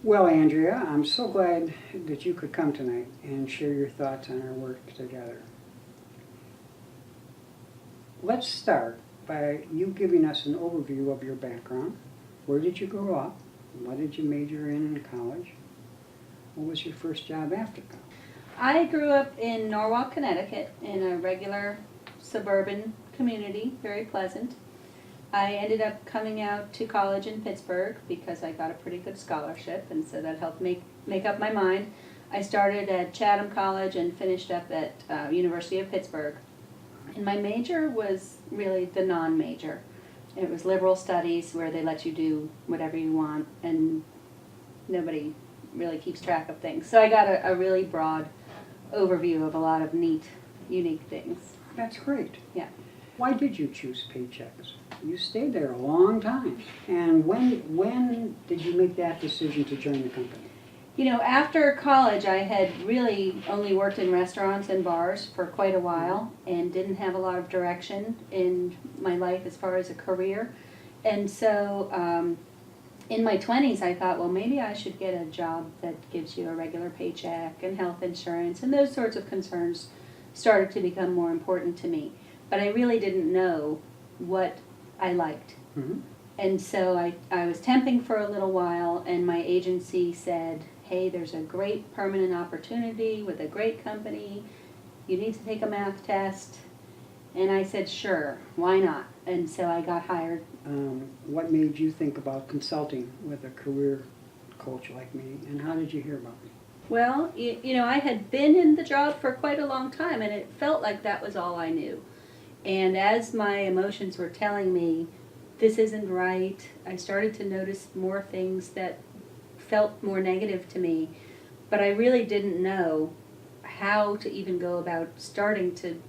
Well, Andrea, I'm so glad that you could come tonight and share your thoughts on our work together. Let's start by you giving us an overview of your background. Where did you grow up? What did you major in college? What was your first job after college? I grew up in Norwalk, Connecticut, in a regular suburban community, very pleasant. I ended up coming out to college in Pittsburgh because I got a pretty good scholarship, and so that helped make up my mind. I started at Chatham College and finished up at University of Pittsburgh. And my major was really the non-major. It was liberal studies where they let you do whatever you want and nobody really keeps track of things. So I got a really broad overview of a lot of neat, unique things. That's great. Yeah. Why did you choose Paychecks? You stayed there a long time. And when did you make that decision to join the company? You know, after college, I had really only worked in restaurants and bars for quite a while and didn't have a lot of direction in my life as far as a career. And so in my 20s, I thought, well, maybe I should get a job that gives you a regular paycheck and health insurance, and those sorts of concerns started to become more important to me. But I really didn't know what I liked. Mm-hmm. And so I was temping for a little while, and my agency said, hey, there's a great permanent opportunity with a great company. You need to take a math test. And I said, sure, why not? And so I got hired. What made you think about consulting with a career coach like me, and how did you hear about me? Well, you know, I had been in the job for quite a long time, and it felt like that was all I knew. And as my emotions were telling me, this isn't right, I started to notice more things that felt more negative to me, but I really didn't know how to even go about starting to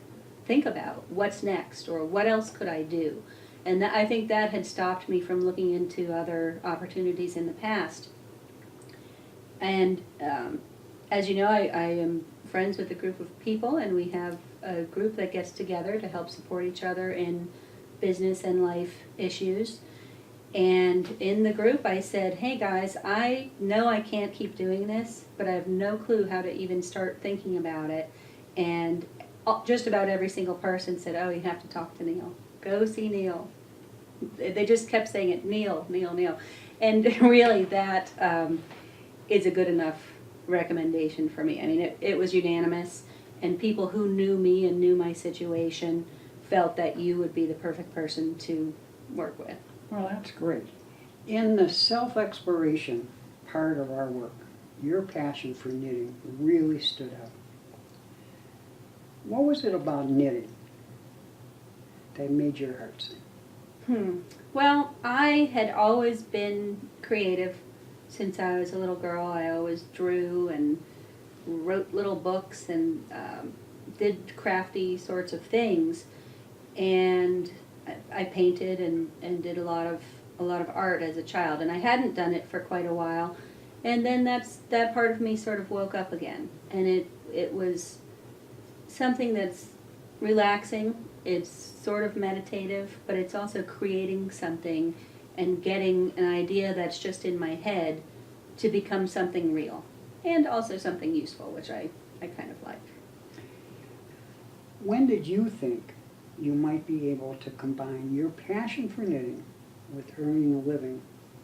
think about what's next or what else could I do. And I think that had stopped me from looking into other opportunities in the past. And as you know, I am friends with a group of people, and we have a group that gets together to help support each other in business and life issues. And in the group I said, hey guys, I know I can't keep doing this, but I have no clue how to even start thinking about it. And just about every single person said, oh, you have to talk to Neal. Go see Neal. They just kept saying it, Neal, Neal, Neal. And really that is a good enough recommendation for me. I mean, it was unanimous, and people who knew me and knew my situation felt that you would be the perfect person to work with. Well, that's great. In the self-exploration part of our work, your passion for knitting really stood out. What was it about knitting that made your heart sing? Well, I had always been creative since I was a little girl. I always drew and wrote little books and did crafty sorts of things. And I painted and did a lot of art as a child, and I hadn't done it for quite a while. And then that part of me sort of woke up again, and it was something that's relaxing. It's sort of meditative, but it's also creating something and getting an idea that's just in my head to become something real, and also something useful, which I kind of like. When did you think you might be able to combine your passion for knitting with earning a living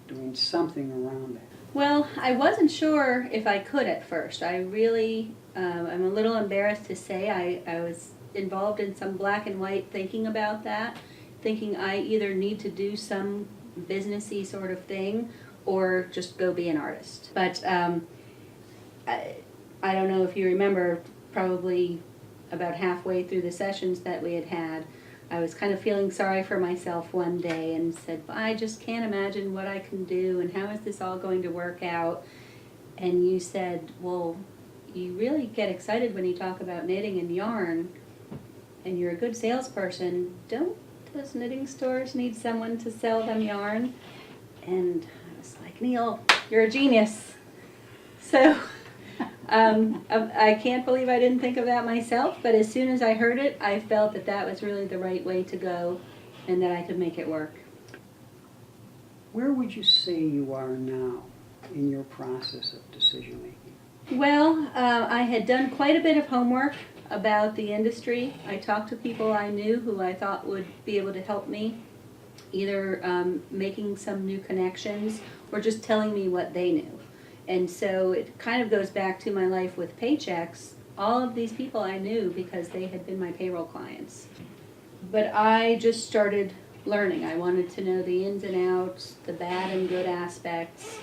doing something around that? Well, I wasn't sure if I could at first. I really, I'm a little embarrassed to say I was involved in some black and white thinking about that, thinking I either need to do some businessy sort of thing or just go be an artist. But I don't know if you remember, probably about halfway through the sessions that we had, I was kind of feeling sorry for myself one day and said, I just can't imagine what I can do and how is this all going to work out. And you said, well, you really get excited when you talk about knitting and yarn, and you're a good salesperson. Don't those knitting stores need someone to sell them yarn? And I was like, Neal, you're a genius. So I can't believe I didn't think of that myself, but as soon as I heard it, I felt that that was really the right way to go and that I could make it work. Where would you say you are now in your process of decision making? Well, I had done quite a bit of homework about the industry. I talked to people I knew who I thought would be able to help me, either making some new connections or just telling me what they knew. And so it kind of goes back to my life with paychecks. All of these people I knew because they had been my payroll clients. But I just started learning. I wanted to know the ins and outs, the bad and good aspects.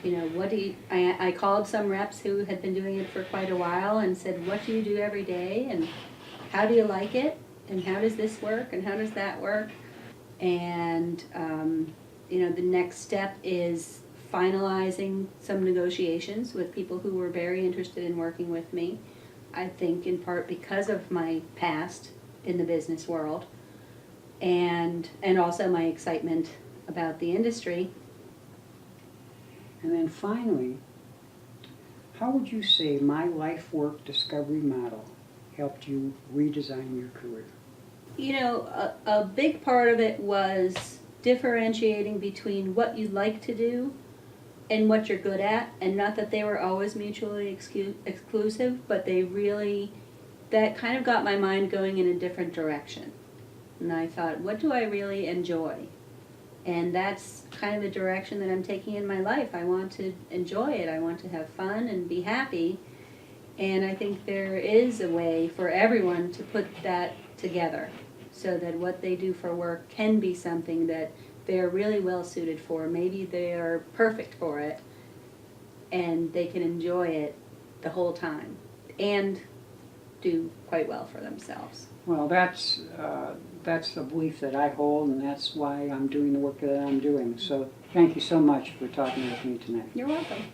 You know, I called some reps who had been doing it for quite a while and said, what do you do every day? And how do you like it? And how does this work? And how does that work? And, the next step is finalizing some negotiations with people who were very interested in working with me. I think in part because of my past in the business world and also my excitement about the industry. And then finally, how would you say my life work discovery model helped you redesign your career? A big part of it was differentiating between what you like to do and what you're good at, and not that they were always mutually exclusive, but that kind of got my mind going in a different direction. And I thought, what do I really enjoy? And that's kind of the direction that I'm taking in my life. I want to enjoy it. I want to have fun and be happy. And I think there is a way for everyone to put that together so that what they do for work can be something that they're really well suited for. Maybe they are perfect for it and they can enjoy it the whole time and do quite well for themselves. Well, that's the belief that I hold, and that's why I'm doing the work that I'm doing. So thank you so much for talking with me tonight. You're welcome.